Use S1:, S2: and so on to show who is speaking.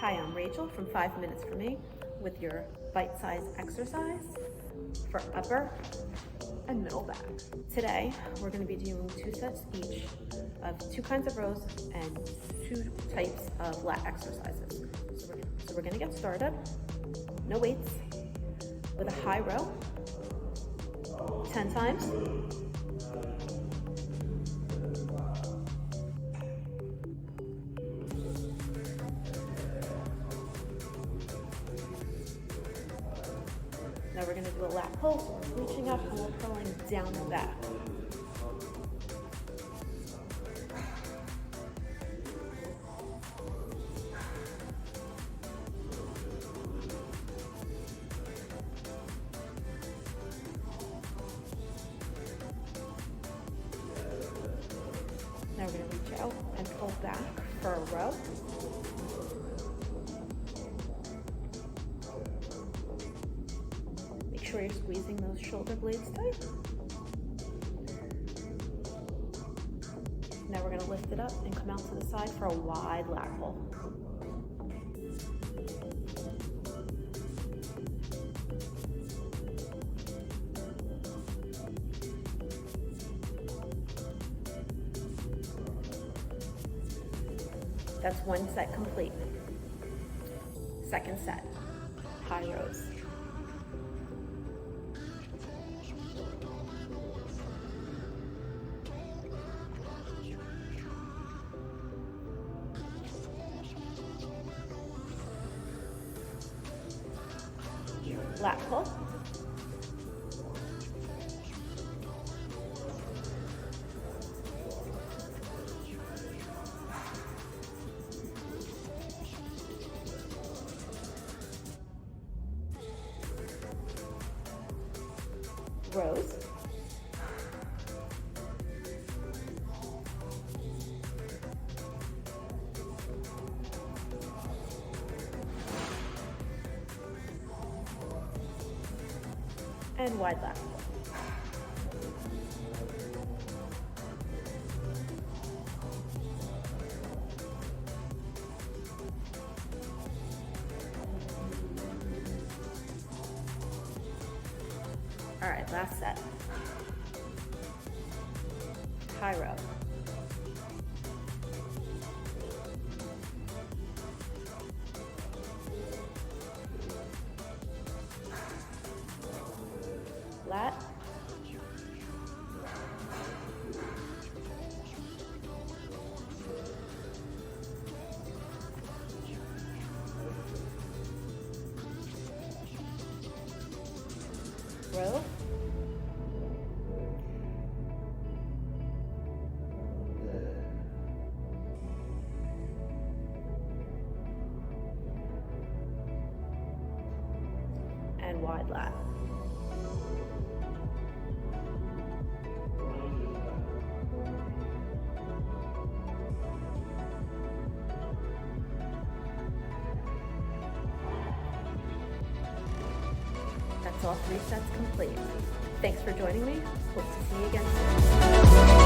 S1: Hi, I'm Rachel from 5 Minutes for Me with your bite-sized exercise for upper and middle back. Today, we're going to be doing 2 sets each of 2 kinds of rows and 2 types of lat exercises. So we're going to get started, no weights, with a high row, 10 times. Now we're going to do a lat pull, so we're reaching up and we're pulling down the back. Now we're going to reach out and pull back for a row. Make sure you're squeezing those shoulder blades tight. Now we're going to lift it up and come out to the side for a wide lat pull. That's 1 set complete. Second set, high rows. Lat pull. Rows. And wide lat. All right, last set. High row. Lat. Row. And wide lat. That's all 3 sets complete. Thanks for joining me. Hope to see you again soon.